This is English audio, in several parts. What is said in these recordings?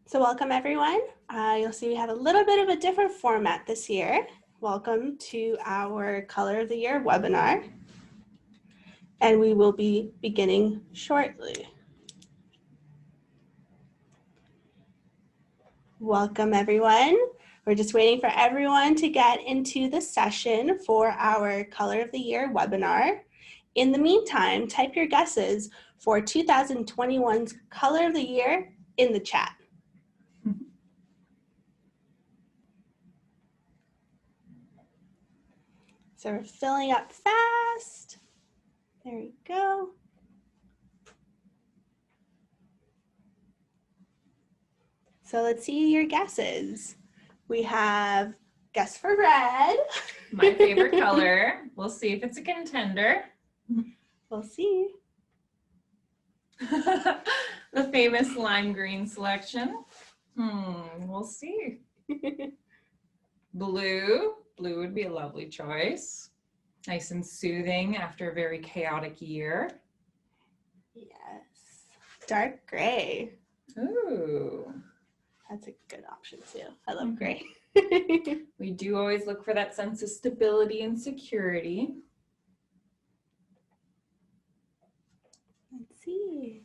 So welcome everyone. You'll see we have a little bit of a different format this year. Welcome to our Color of the Year webinar. And we will be beginning shortly. Welcome everyone. We're just waiting for everyone to get into the session for our Color of the Year webinar. In the meantime, type your guesses for 2021's Color of the Year in the chat. So we're filling up fast. There we go. So let's see your guesses. We have guess for red. My favorite color. We'll see if it's a contender. We'll see. The famous lime green selection. We'll see. Blue. Blue would be a lovely choice. Nice and soothing after a very chaotic year. Yes. Dark gray. Ooh. That's a good option too. I love gray. We do always look for that sense of stability and security. Let's see.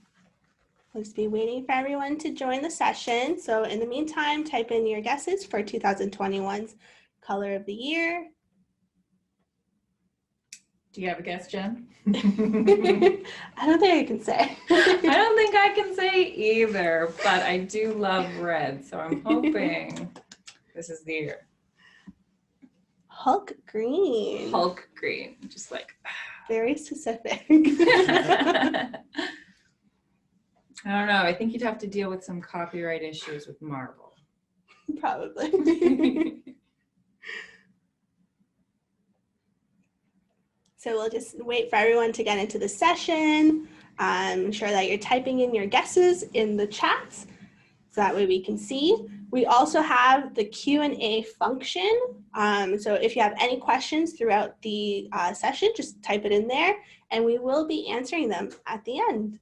We'll just be waiting for everyone to join the session. So in the meantime, type in your guesses for 2021's Color of the Year. Do you have a guess, Jen? I don't think I can say. I don't think I can say either, but I do love red, so I'm hoping this is the year. Hulk green. Hulk green, just like. Very specific. I don't know. I think you'd have to deal with some copyright issues with Marvel. Probably. So we'll just wait for everyone to get into the session. Ensure that you're typing in your guesses in the chats so that way we can see. We also have the Q&A function. So if you have any questions throughout the session, just type it in there and we will be answering them at the end.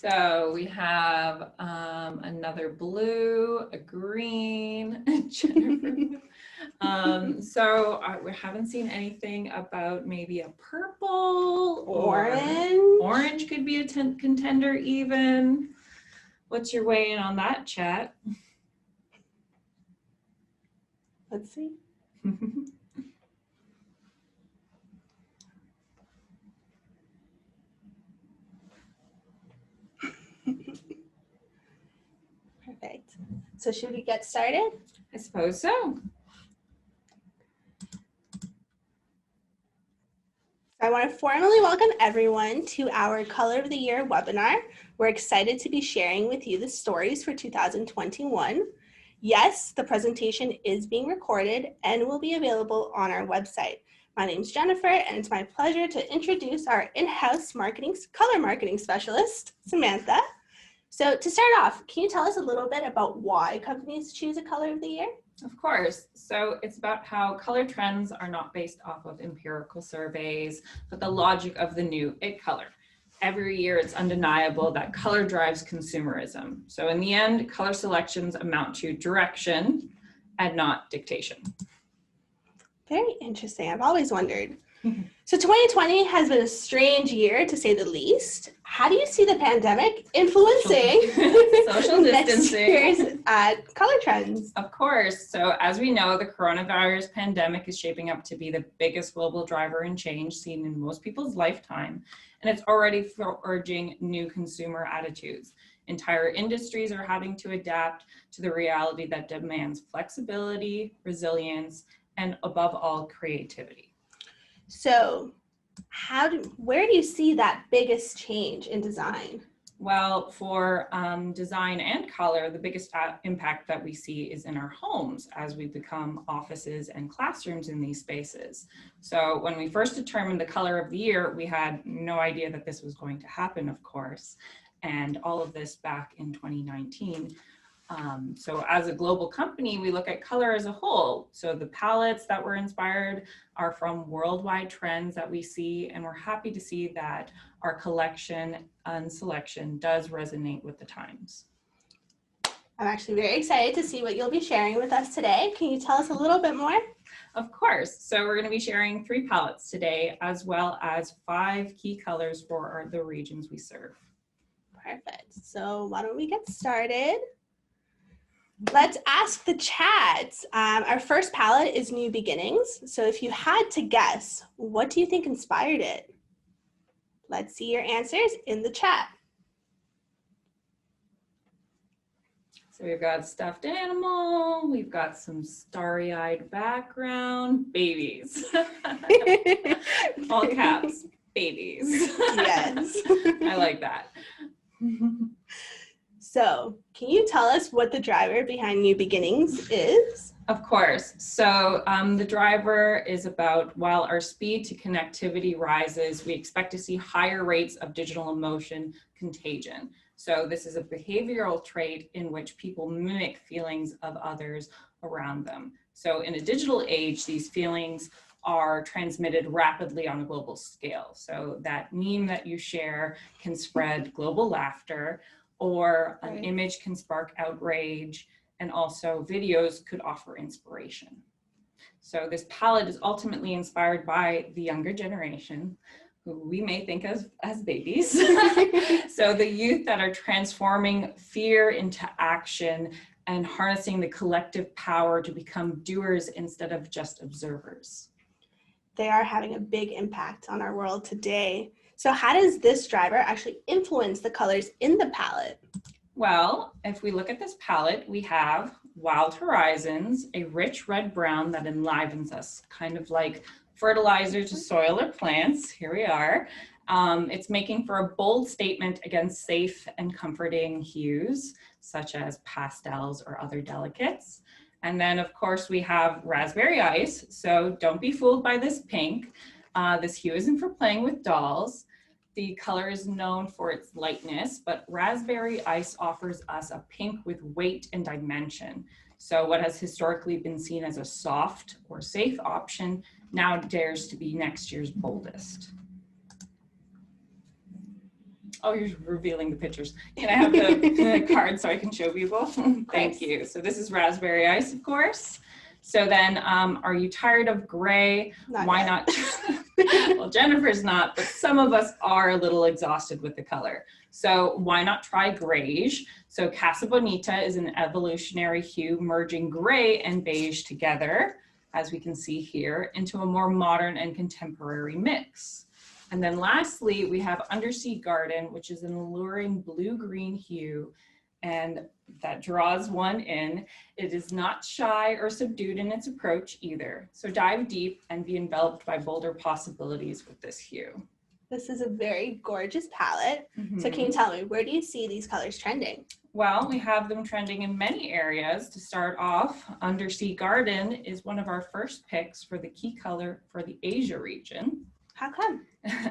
So we have another blue, a green, Jennifer. We haven't seen anything about maybe a purple or orange could be a contender even. What's your weigh in on that, chat? Let's see. Perfect. So should we get started? I suppose so. I want to formally welcome everyone to our Color of the Year webinar. We're excited to be sharing with you the stories for 2021. Yes, the presentation is being recorded and will be available on our website. My name is Jennifer, and it's my pleasure to introduce our in-house color marketing specialist, Samantha. So to start off, can you tell us a little bit about why companies choose a color of the year? Of course. So it's about how color trends are not based off of empirical surveys, but the logic of the new it color. Every year it's undeniable that color drives consumerism. So in the end, color selections amount to direction and not dictation. Very interesting. I've always wondered. So 2020 has been a strange year, to say the least. How do you see the pandemic influencing social distancing color trends? Of course. So as we know, the coronavirus pandemic is shaping up to be the biggest global driver in change seen in most people's lifetime, and it's already forging new consumer attitudes. Entire industries are having to adapt to the reality that demands flexibility, resilience, and above all, creativity. So where do you see that biggest change in design? Well, for design and color, the biggest impact that we see is in our homes as we become offices and classrooms in these spaces. So when we first determined the color of the year, we had no idea that this was going to happen, of course. And all of this back in 2019. So as a global company, we look at color as a whole. So the palettes that were inspired are from worldwide trends that we see, and we're happy to see that our collection and selection does resonate with the times. I'm actually very excited to see what you'll be sharing with us today. Can you tell us a little bit more? Of course. So we're going to be sharing 3 palettes today, as well as 5 key colors for the regions we serve. Perfect. So why don't we get started? Let's ask the chat. Our first palette is New Beginnings. So if you had to guess, what do you think inspired it? Let's see your answers in the chat. So we've got stuffed animal, we've got some starry-eyed background, babies. All caps, babies. Yes. I like that. So can you tell us what the driver behind New Beginnings is? Of course. So the driver is about, while our speed to connectivity rises, we expect to see higher rates of digital emotion contagion. So this is a behavioral trait in which people mimic feelings of others around them. So in a digital age, these feelings are transmitted rapidly on a global scale. So that meme that you share can spread global laughter, or an image can spark outrage, and also videos could offer inspiration. So this palette is ultimately inspired by the younger generation, who we may think of as babies. So the youth that are transforming fear into action and harnessing the collective power to become doers instead of just observers. They are having a big impact on our world today. So how does this driver actually influence the colors in the palette? Well, if we look at this palette, we have Wild Horizons, a rich red-brown that enlivens us, kind of like fertilizer to soil or plants. Here we are. It's making for a bold statement against safe and comforting hues, such as pastels or other delicates. And then, of course, we have Raspberry Ice. So don't be fooled by this pink. This hue isn't for playing with dolls. The color is known for its lightness, but Raspberry Ice offers us a pink with weight and dimension. So what has historically been seen as a soft or safe option now dares to be next year's boldest. Oh, you're revealing the pictures. Can I have the card so I can show people? Thank you. So this is Raspberry Ice, of course. So then, are you tired of gray? Why not? Well, Jennifer's not, but some of us are a little exhausted with the color. So why not try grayish? So Casa Bonita is an evolutionary hue merging gray and beige together, as we can see here, into a more modern and contemporary mix. And then lastly, we have Undersea Garden, which is an alluring blue-green hue, and that draws one in. It is not shy or subdued in its approach either. So dive deep and be enveloped by bolder possibilities with this hue. This is a very gorgeous palette. So can you tell me, where do you see these colors trending? Well, we have them trending in many areas. To start off, Undersea Garden is one of our first picks for the key color for the Asia region. How come?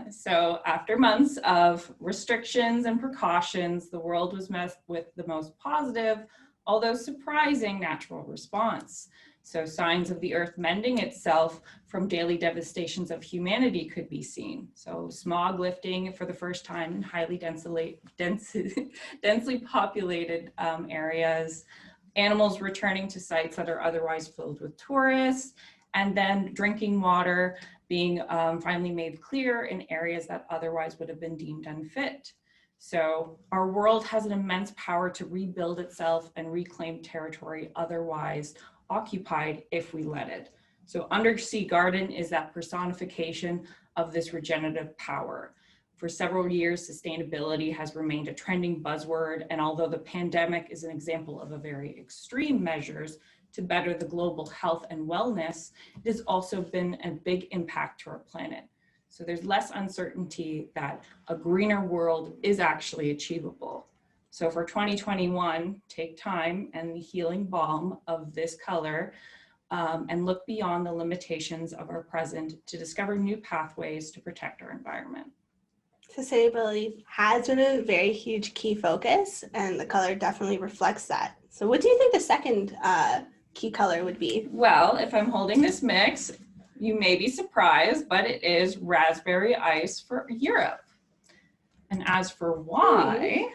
So after months of restrictions and precautions, the world was met with the most positive, although surprising, natural response. So signs of the earth mending itself from daily devastations of humanity could be seen. So smog lifting for the first time in highly densely populated areas, animals returning to sites that are otherwise filled with tourists, and then drinking water being finally made clear in areas that otherwise would have been deemed unfit. So our world has an immense power to rebuild itself and reclaim territory otherwise occupied if we let it. So Undersea Garden is that personification of this regenerative power. For several years, sustainability has remained a trending buzzword, and although the pandemic is an example of a very extreme measures to better the global health and wellness, it has also been a big impact to our planet. So there's less uncertainty that a greener world is actually achievable. So for 2021, take time and the healing balm of this color and look beyond the limitations of our present to discover new pathways to protect our environment. Sustainability has been a very huge key focus, and the color definitely reflects that. So what do you think the second key color would be? Well, if I'm holding this mix, you may be surprised, but it is raspberry ice for Europe. And as for why,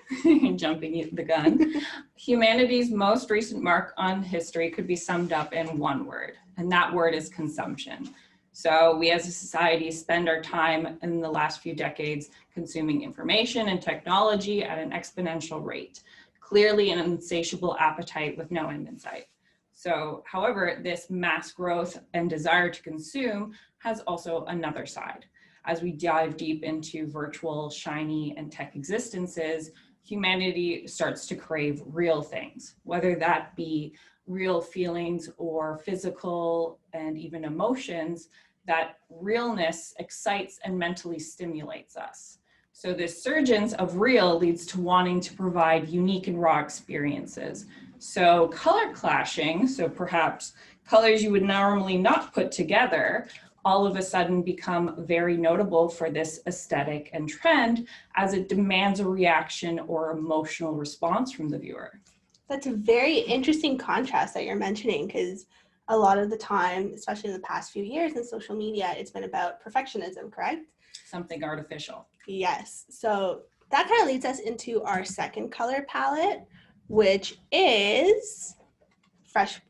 jumping the gun, humanity's most recent mark on history could be summed up in one word, and that word is consumption. So we as a society spend our time in the last few decades consuming information and technology at an exponential rate, clearly an insatiable appetite with no end in sight. So, however, this mass growth and desire to consume has also another side. As we dive deep into virtual, shiny, and tech existences, humanity starts to crave real things, whether that be real feelings or physical and even emotions. That realness excites and mentally stimulates us. So this surgence of real leads to wanting to provide unique and raw experiences. So color clashing, so perhaps colors you would normally not put together, all of a sudden become very notable for this aesthetic and trend as it demands a reaction or emotional response from the viewer. That's a very interesting contrast that you're mentioning, because a lot of the time, especially in the past few years in social media, it's been about perfectionism, correct? Something artificial. Yes. So that kind of leads us into our second color palette, which is fresh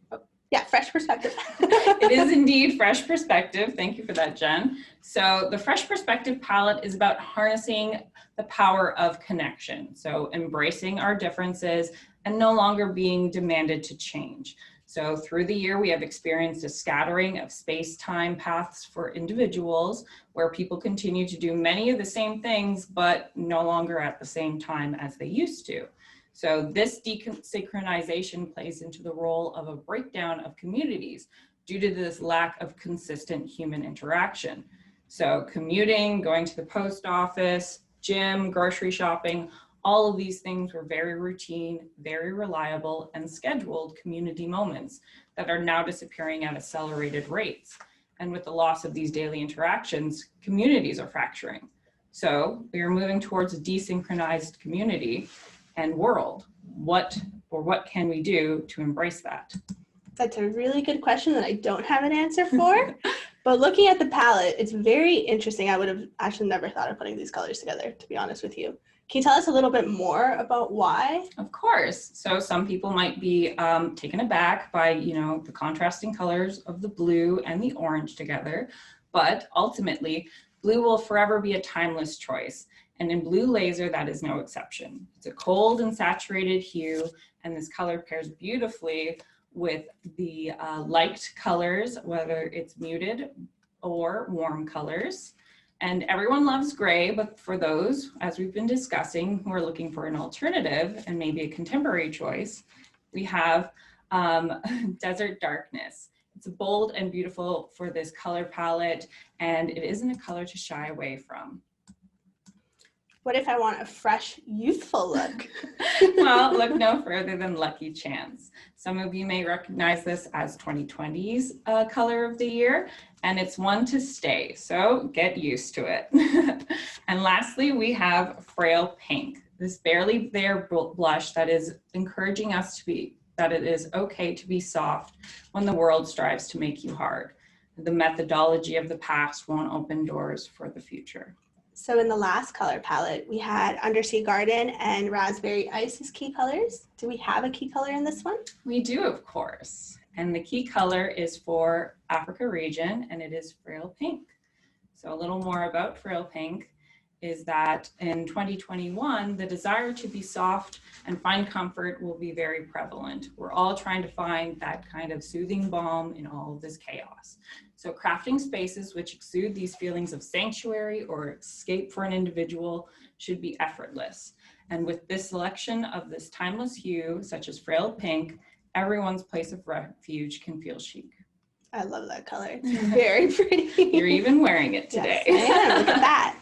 perspective. It is indeed fresh perspective. Thank you for that, Jen. So the fresh perspective palette is about harnessing the power of connection. So embracing our differences and no longer being demanded to change. So through the year, we have experienced a scattering of space-time paths for individuals where people continue to do many of the same things, but no longer at the same time as they used to. So this desynchronization plays into the role of a breakdown of communities due to this lack of consistent human interaction. So commuting, going to the post office, gym, grocery shopping, all of these things were very routine, very reliable, and scheduled community moments that are now disappearing at accelerated rates. And with the loss of these daily interactions, communities are fracturing. So we are moving towards a desynchronized community and world. What can we do to embrace that? That's a really good question that I don't have an answer for. But looking at the palette, it's very interesting. I would have actually never thought of putting these colors together, to be honest with you. Can you tell us a little bit more about why? Of course. So some people might be taken aback by, the contrasting colors of the blue and the orange together, but ultimately, blue will forever be a timeless choice. And in Blue Laser, that is no exception. It's a cold and saturated hue, and this color pairs beautifully with the liked colors, whether it's muted or warm colors. And everyone loves gray, but for those, as we've been discussing, who are looking for an alternative and maybe a contemporary choice, we have Desert Darkness. It's bold and beautiful for this color palette, and it isn't a color to shy away from. What if I want a fresh, youthful look? Well, look no further than Lucky Chance. Some of you may recognize this as 2020's color of the year, and it's one to stay, so get used to it. And lastly, we have Frill Pink, this barely there blush that is encouraging us to be, that it is okay to be soft when the world strives to make you hard. The methodology of the past won't open doors for the future. So in the last color palette, we had Undersea Garden and Raspberry Ice as key colors. Do we have a key color in this one? We do, of course. And the key color is for Africa region, and it is Frill Pink. So a little more about Frill Pink is that in 2021, the desire to be soft and find comfort will be very prevalent. We're all trying to find that kind of soothing balm in all of this chaos. So crafting spaces which exude these feelings of sanctuary or escape for an individual should be effortless. And with this selection of this timeless hue, such as Frill Pink, everyone's place of refuge can feel chic. I love that color. It's very pretty. You're even wearing it today. Yes, I am. Look at that.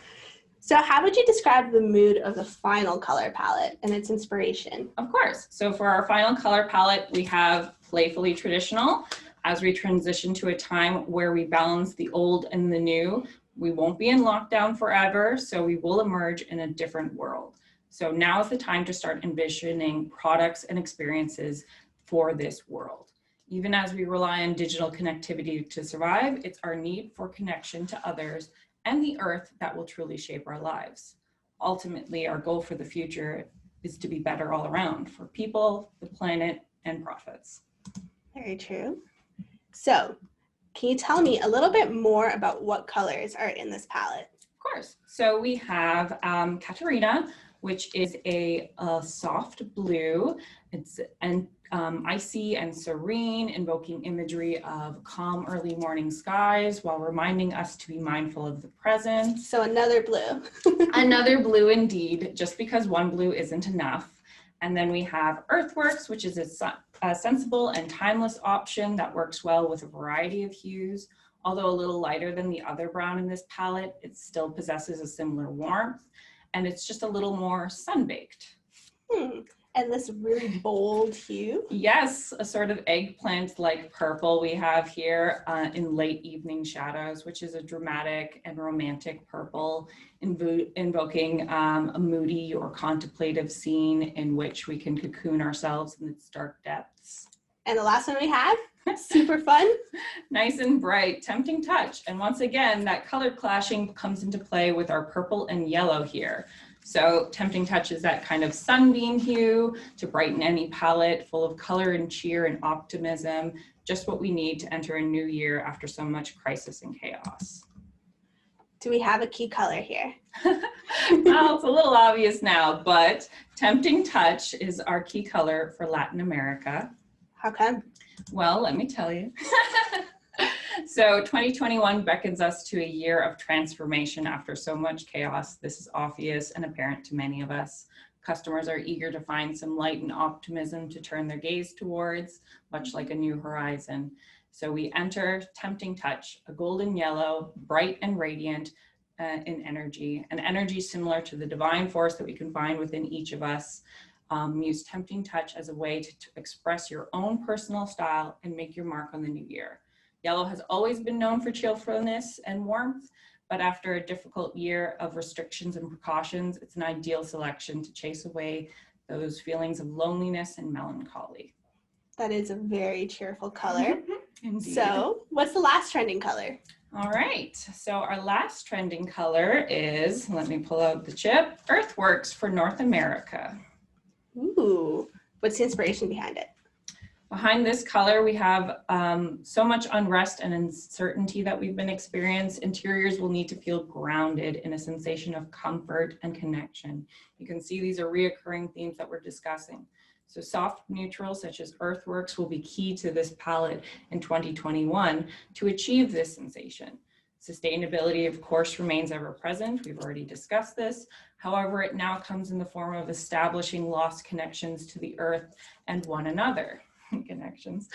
So how would you describe the mood of the final color palette and its inspiration? Of course. So for our final color palette, we have playfully traditional. As we transition to a time where we balance the old and the new, we won't be in lockdown forever, so we will emerge in a different world. So now is the time to start envisioning products and experiences for this world. Even as we rely on digital connectivity to survive, it's our need for connection to others and the earth that will truly shape our lives. Ultimately, our goal for the future is to be better all around for people, the planet, and profits. Very true. So, can you tell me a little bit more about what colors are in this palette? Of course. So we have Katarina, which is a soft blue. It's icy and serene, invoking imagery of calm early morning skies while reminding us to be mindful of the present. So another blue. Another blue indeed, just because one blue isn't enough. And then we have Earthworks, which is a sensible and timeless option that works well with a variety of hues. Although a little lighter than the other brown in this palette, it still possesses a similar warmth, and it's just a little more sun-baked. And this really bold hue. Yes, a sort of eggplant-like purple we have here in late evening shadows, which is a dramatic and romantic purple, invoking a moody or contemplative scene in which we can cocoon ourselves in its dark depths. And the last one we have, super fun. Nice and bright, tempting touch. And once again, that color clashing comes into play with our purple and yellow here. So tempting touch is that kind of sunbeam hue to brighten any palette, full of color and cheer and optimism, just what we need to enter a new year after so much crisis and chaos. Do we have a key color here? Well, it's a little obvious now, but tempting touch is our key color for Latin America. How come? Well, let me tell you. So 2021 beckons us to a year of transformation after so much chaos. This is obvious and apparent to many of us. Customers are eager to find some light and optimism to turn their gaze towards, much like a new horizon. So we enter Tempting Touch, a golden yellow, bright and radiant in energy, an energy similar to the divine force that we can find within each of us. Use Tempting Touch as a way to express your own personal style and make your mark on the new year. Yellow has always been known for cheerfulness and warmth, but after a difficult year of restrictions and precautions, it's an ideal selection to chase away those feelings of loneliness and melancholy. That is a very cheerful color. Indeed. So what's the last trending color? All right, so our last trending color is, let me pull out the chip, Earthworks for North America. Ooh, what's the inspiration behind it? Behind this color, we have so much unrest and uncertainty that we've been experiencing. Interiors will need to feel grounded in a sensation of comfort and connection. You can see these are reoccurring themes that we're discussing. So soft neutrals such as Earthworks will be key to this palette in 2021 to achieve this sensation. Sustainability, of course, remains ever present. We've already discussed this. However, it now comes in the form of establishing lost connections to the earth and one another. Connections,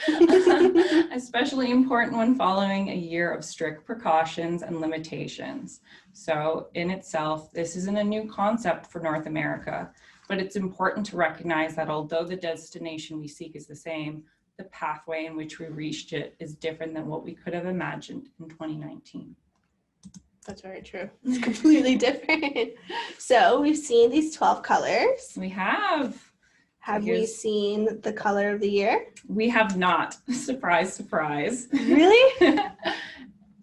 especially important when following a year of strict precautions and limitations. So in itself, this isn't a new concept for North America, but it's important to recognize that although the destination we seek is the same, the pathway in which we reached it is different than what we could have imagined in 2019. That's very true. It's completely different. So we've seen these 12 colors. We have. Have we seen the color of the year? We have not. Surprise, surprise. Really?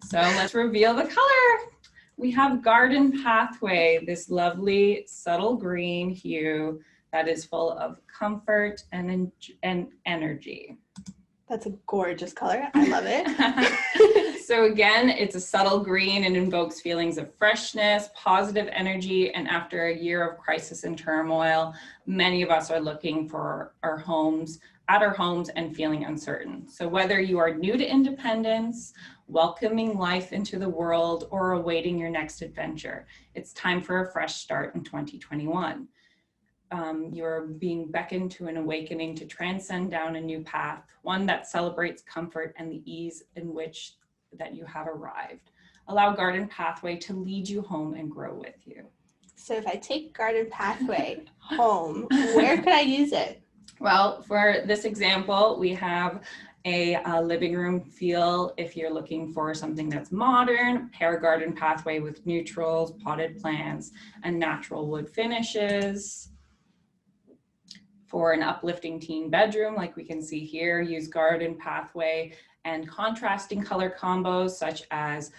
So let's reveal the color. We have Garden Pathway, this lovely subtle green hue that is full of comfort and energy. That's a gorgeous color. I love it. So again, it's a subtle green and invokes feelings of freshness, positive energy, and after a year of crisis and turmoil, many of us are looking for our homes, and feeling uncertain. So whether you are new to independence, welcoming life into the world, or awaiting your next adventure, it's time for a fresh start in 2021. You're being beckoned to an awakening to transcend down a new path, one that celebrates comfort and the ease in which that you have arrived. Allow Garden Pathway to lead you home and grow with you. So if I take Garden Pathway home, where could I use it? Well, for this example, we have a living room feel if you're looking for something that's modern, pair garden pathway with neutrals, potted plants, and natural wood finishes. For an uplifting teen bedroom, like we can see here, use garden pathway and contrasting color combos such as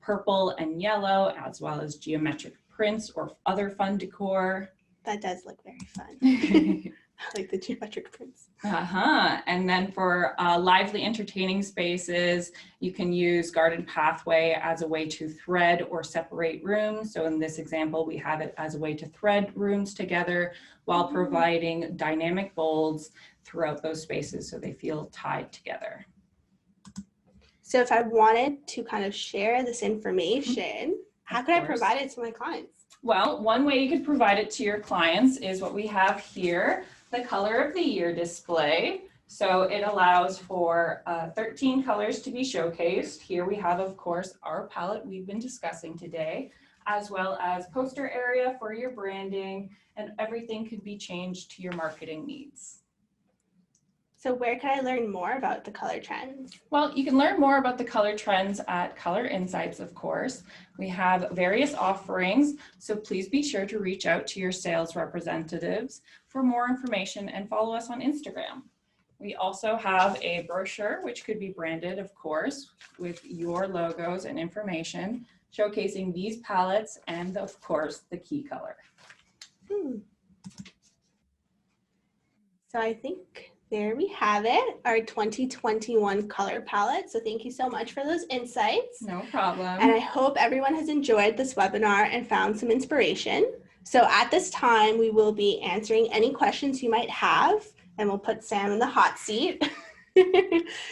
purple and yellow, as well as geometric prints or other fun decor. That does look very fun. I like the geometric prints. And then for lively entertaining spaces, you can use garden pathway as a way to thread or separate rooms. So in this example, we have it as a way to thread rooms together while providing dynamic bolds throughout those spaces so they feel tied together. So if I wanted to kind of share this information, how could I provide it to my clients? Well, one way you could provide it to your clients is what we have here, the color of the year display. So it allows for 13 colors to be showcased. Here we have, of course, our palette we've been discussing today, as well as poster area for your branding, and everything could be changed to your marketing needs. So where can I learn more about the color trends? Well, you can learn more about the color trends at Color Insights, of course. We have various offerings, so please be sure to reach out to your sales representatives for more information and follow us on Instagram. We also have a brochure, which could be branded, of course, with your logos and information, showcasing these palettes and, of course, the key color. So I think there we have it, our 2021 color palette. So thank you so much for those insights. No problem. And I hope everyone has enjoyed this webinar and found some inspiration. So at this time, we will be answering any questions you might have, and we'll put Sam in the hot seat.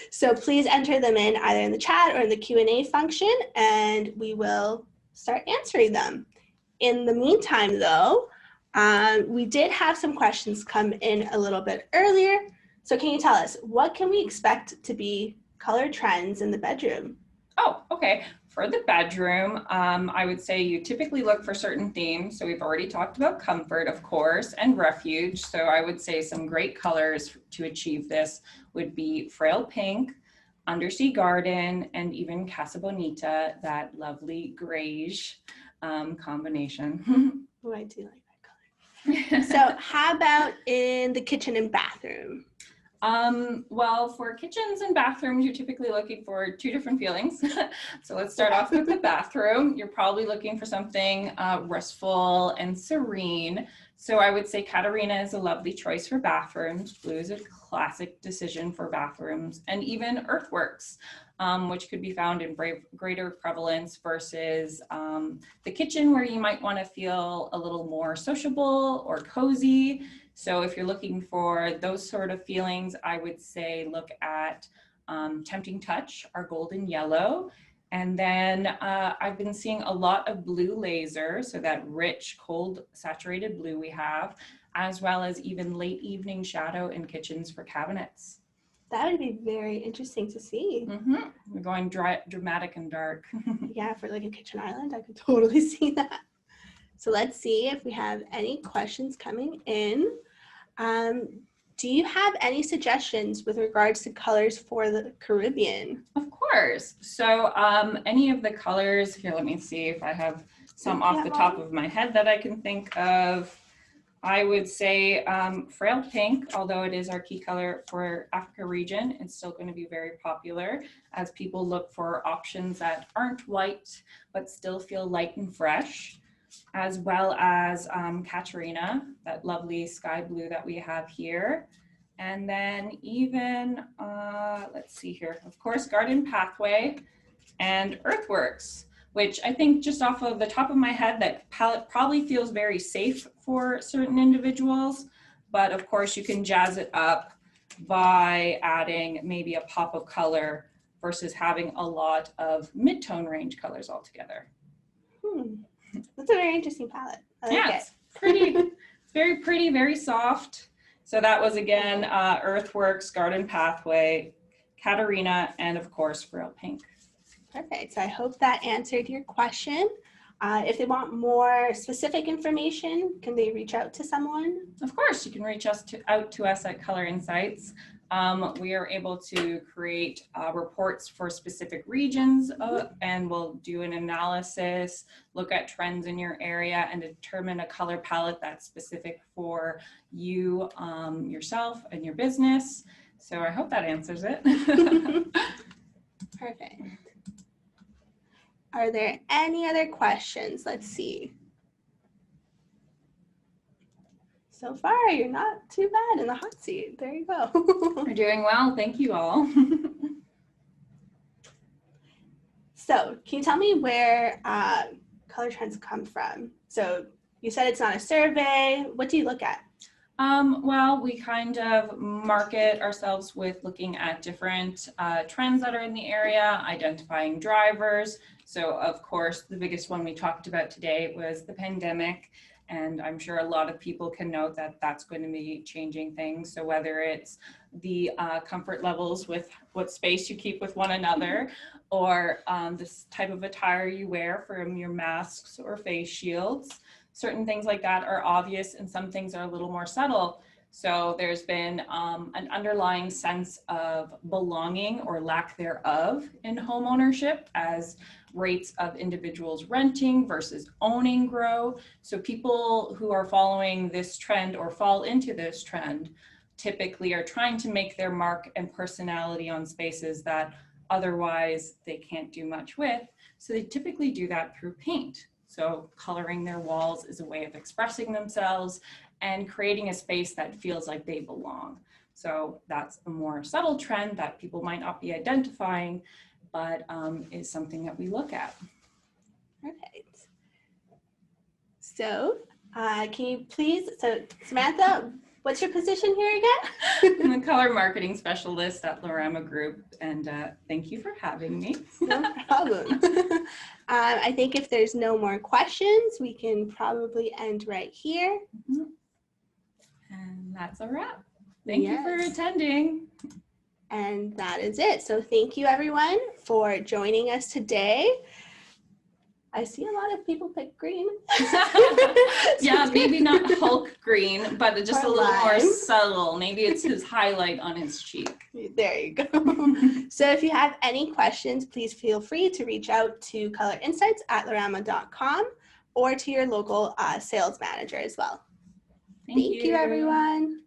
So please enter them in either in the chat or in the Q&A function, and we will start answering them. In the meantime, though, we did have some questions come in a little bit earlier. So can you tell us, what can we expect to be color trends in the bedroom? Oh, okay. For the bedroom, I would say you typically look for certain themes. So we've already talked about comfort, of course, and refuge. So I would say some great colors to achieve this would be Frill Pink, Undersea Garden, and even Casa Bonita, that lovely grayish combination. Oh, I do like that color. So how about in the kitchen and bathroom? Well, for kitchens and bathrooms, you're typically looking for two different feelings. So let's start off with the bathroom. You're probably looking for something restful and serene. So I would say Katarina is a lovely choice for bathrooms. Blue is a classic decision for bathrooms, and even Earthworks, which could be found in greater prevalence versus the kitchen, where you might want to feel a little more sociable or cozy. So if you're looking for those sort of feelings, I would say look at Tempting Touch, our golden yellow. And then I've been seeing a lot of blue laser, so that rich, cold, saturated blue we have, as well as even late evening shadow in kitchens for cabinets. That would be very interesting to see. We're going dramatic and dark. Yeah, for like a kitchen island, I could totally see that. So let's see if we have any questions coming in. Do you have any suggestions with regards to colors for the Caribbean? Of course. So any of the colors, here, let me see if I have some off the top of my head that I can think of. I would say Frill Pink, although it is our key color for Africa region, it's still going to be very popular as people look for options that aren't white, but still feel light and fresh, as well as Katarina, that lovely sky blue that we have here. And then even, let's see here, of course, Garden Pathway and Earthworks, which I think just off of the top of my head, that palette probably feels very safe for certain individuals, but of course you can jazz it up by adding maybe a pop of color versus having a lot of mid-tone range colors altogether. That's a very interesting palette. I like it. It's pretty, it's very pretty, very soft. So that was again, Earthworks, Garden Pathway, Katarina, and of course, Frill Pink. Perfect. So I hope that answered your question. If they want more specific information, can they reach out to someone? Of course, you can reach out to us at Color Insights. We are able to create reports for specific regions and we'll do an analysis, look at trends in your area and determine a color palette that's specific for you, yourself and your business. So I hope that answers it. Perfect. Are there any other questions? Let's see. So far, you're not too bad in the hot seat. There you go. You're doing well. Thank you all. So can you tell me where color trends come from? So you said it's not a survey. What do you look at? Well, we kind of market ourselves with looking at different trends that are in the area, identifying drivers. So of course, the biggest one we talked about today was the pandemic. And I'm sure a lot of people can note that that's going to be changing things. So whether it's the comfort levels with what space you keep with one another, or this type of attire you wear from your masks or face shields, certain things like that are obvious and some things are a little more subtle. So there's been an underlying sense of belonging or lack thereof in home ownership as rates of individuals renting versus owning grow. So people who are following this trend or fall into this trend typically are trying to make their mark and personality on spaces that otherwise they can't do much with. So they typically do that through paint. So coloring their walls is a way of expressing themselves and creating a space that feels like they belong. So that's a more subtle trend that people might not be identifying, but is something that we look at. Perfect. So can you please, so Samantha, what's your position here again? I'm the color marketing specialist at Lorama Group, and thank you for having me. No problem. I think if there's no more questions, we can probably end right here. Mm-hmm. And that's a wrap. Thank you for attending. And that is it. So thank you everyone for joining us today. I see a lot of people pick green. Yeah, maybe not Hulk green, but just Or a little more lime. subtle. Maybe it's his highlight on his cheek. There you go. So if you have any questions, please feel free to reach out to colorinsights@lorama.com or to your local sales manager as well. Thank you, everyone.